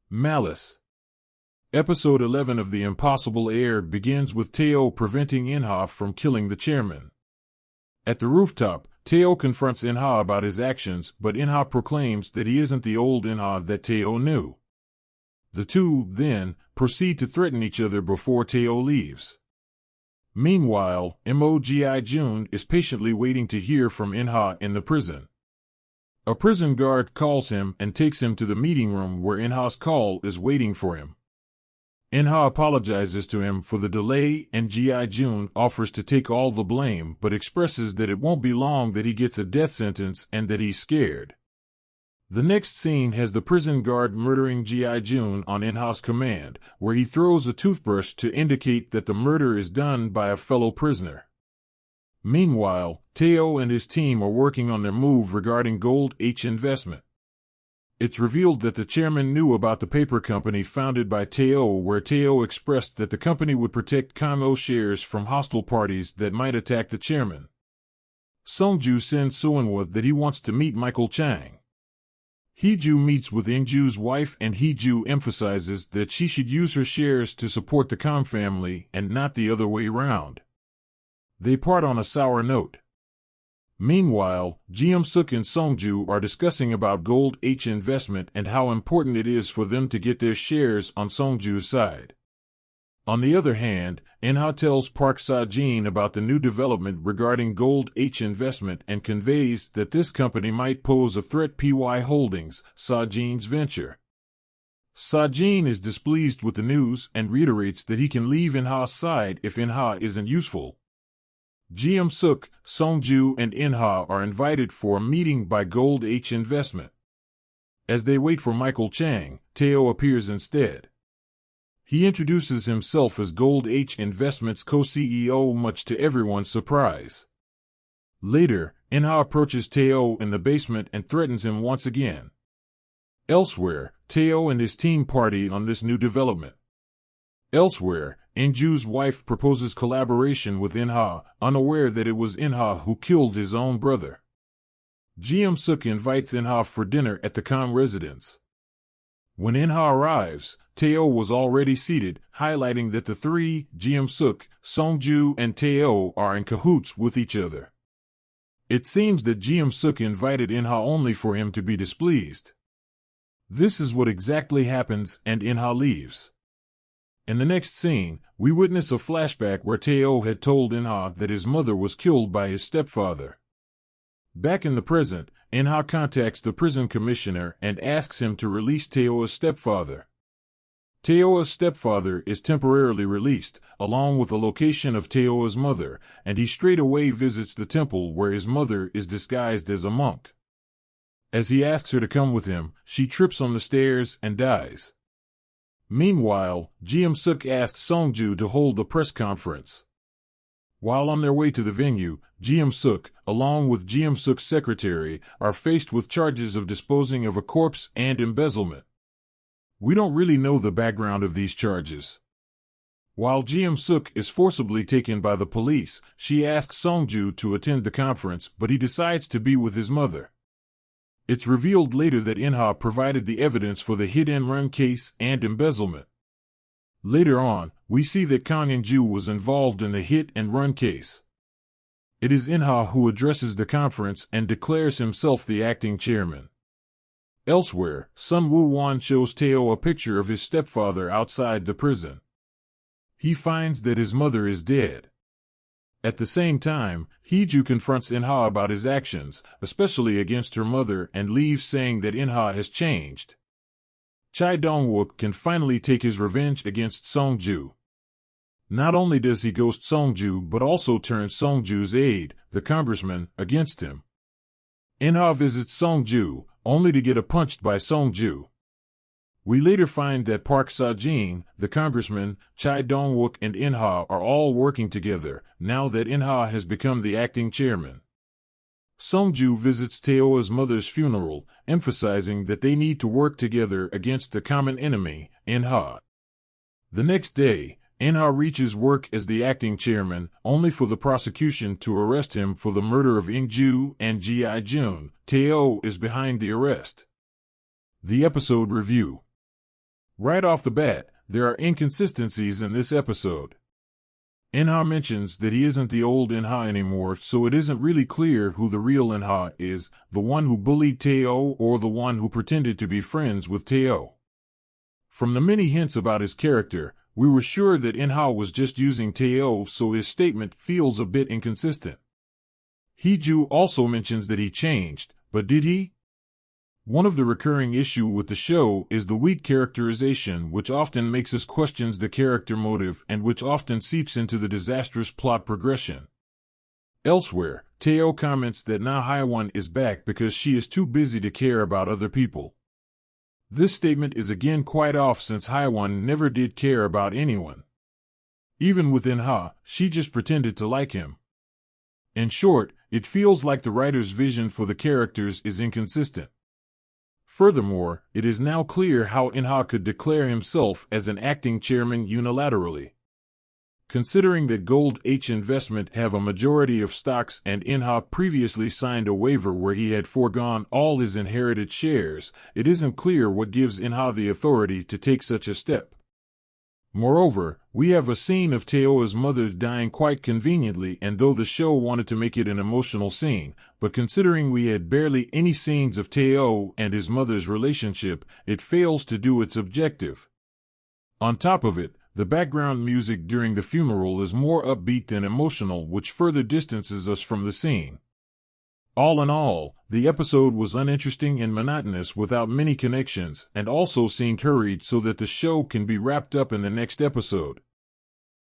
Malice. Episode 11 of The Impossible Heir begins with Teo preventing Inha from killing the chairman. At the rooftop, Teo confronts Inha about his actions, but Inha proclaims that he isn't the old Inha that Teo knew. The two, then, proceed to threaten each other before Teo leaves. Meanwhile, Mogi Jun is patiently waiting to hear from Inha in the prison. A prison guard calls him and takes him to the meeting room where Inha's call is waiting for him. Inha apologizes to him for the delay and Gi Jun offers to take all the blame but expresses that it won't be long that he gets a death sentence and that he's scared. The next scene has the prison guard murdering Gi Jun on Inha's command, where he throws a toothbrush to indicate that the murder is done by a fellow prisoner. Meanwhile, Teo and his team are working on their move regarding Gold H investment. It's revealed that the chairman knew about the paper company founded by Teo, where Teo expressed that the company would protect Kamo shares from hostile parties that might attack the chairman. Songju sends Soonwoo that he wants to meet Michael Chang. Heeju meets with Inju's wife and Heeju emphasizes that she should use her shares to support the Kam family and not the other way round. They part on a sour note. Meanwhile, Suk and Songju are discussing about Gold H investment and how important it is for them to get their shares on Songju's side. On the other hand, Inha tells Park Sa-jin about the new development regarding Gold H investment and conveys that this company might pose a threat PY Holdings, Sa-jin's venture. Sa-jin is displeased with the news and reiterates that he can leave Inha's side if Inha isn't useful. Suk, Songju, and Inha are invited for a meeting by Gold H Investment. As they wait for Michael Chang, Teo appears instead. He introduces himself as Gold H Investment's co-CEO, much to everyone's surprise. Later, Inha approaches Teo in the basement and threatens him once again. Elsewhere, Teo and his team party on this new development. Elsewhere, Inju's wife proposes collaboration with Inha, unaware that it was Inha who killed his own brother. Suk invites Inha for dinner at the Kam residence. When Inha arrives, Teo was already seated, highlighting that the three, Suk, Songju, and Teo, are in cahoots with each other. It seems that Suk invited Inha only for him to be displeased. This is what exactly happens, and Inha leaves. In the next scene, we witness a flashback where Teo had told Inha that his mother was killed by his stepfather. Back in the present, Inha contacts the prison commissioner and asks him to release Teo's stepfather. Teo's stepfather is temporarily released, along with a location of Teo's mother, and he straight away visits the temple where his mother is disguised as a monk. As he asks her to come with him, she trips on the stairs and dies. Meanwhile, Suk asks Songju to hold a press conference. While on their way to the venue, Suk, along with Suk's secretary, are faced with charges of disposing of a corpse and embezzlement. We don't really know the background of these charges. While Suk is forcibly taken by the police, she asks Songju to attend the conference, but he decides to be with his mother. It's revealed later that Inha provided the evidence for the hit-and-run case and embezzlement. Later on, we see that Kang Inju was involved in the hit-and-run case. It is Inha who addresses the conference and declares himself the acting chairman. Elsewhere, Sun Woo-won shows Teo a picture of his stepfather outside the prison. He finds that his mother is dead. At the same time, Heeju confronts Inha about his actions, especially against her mother, and leaves saying that Inha has changed. Chai Dong-wook can finally take his revenge against Songju. Not only does he ghost Songju but also turns Songju's aide, the congressman, against him. Inha visits Songju, only to get punched by Songju. We later find that Park Sa-jin, the congressman, Chai Dong-wook, and Inha are all working together, now that Inha has become the acting chairman. Songju visits Teo's mother's funeral, emphasizing that they need to work together against the common enemy, Inha. The next day, Inha reaches work as the acting chairman, only for the prosecution to arrest him for the murder of Inju and Gi Jun. Teo is behind the arrest. The episode review. Right off the bat, there are inconsistencies in this episode. Inha mentions that he isn't the old Inha anymore, so it isn't really clear who the real Inha is, the one who bullied Teo or the one who pretended to be friends with Teo. From the many hints about his character, we were sure that Inha was just using Teo, so his statement feels a bit inconsistent. Hiju also mentions that he changed, but did he? One of the recurring issues with the show is the weak characterization, which often makes us question the character motive and which often seeps into the disastrous plot progression. Elsewhere, Teo comments that now Haiwan is back because she is too busy to care about other people. This statement is again quite off since Haiwan never did care about anyone. Even with Inha, she just pretended to like him. In short, it feels like the writer's vision for the characters is inconsistent. Furthermore, it is now clear how Inha could declare himself as an acting chairman unilaterally. Considering that Gold H Investment have a majority of stocks and Inha previously signed a waiver where he had foregone all his inherited shares, it isn't clear what gives Inha the authority to take such a step. Moreover, we have a scene of Teo's mother dying quite conveniently, and though the show wanted to make it an emotional scene, but considering we had barely any scenes of Teo and his mother's relationship, it fails to do its objective. On top of it, the background music during the funeral is more upbeat than emotional, which further distances us from the scene. All in all, the episode was uninteresting and monotonous without many connections, and also seemed hurried so that the show can be wrapped up in the next episode.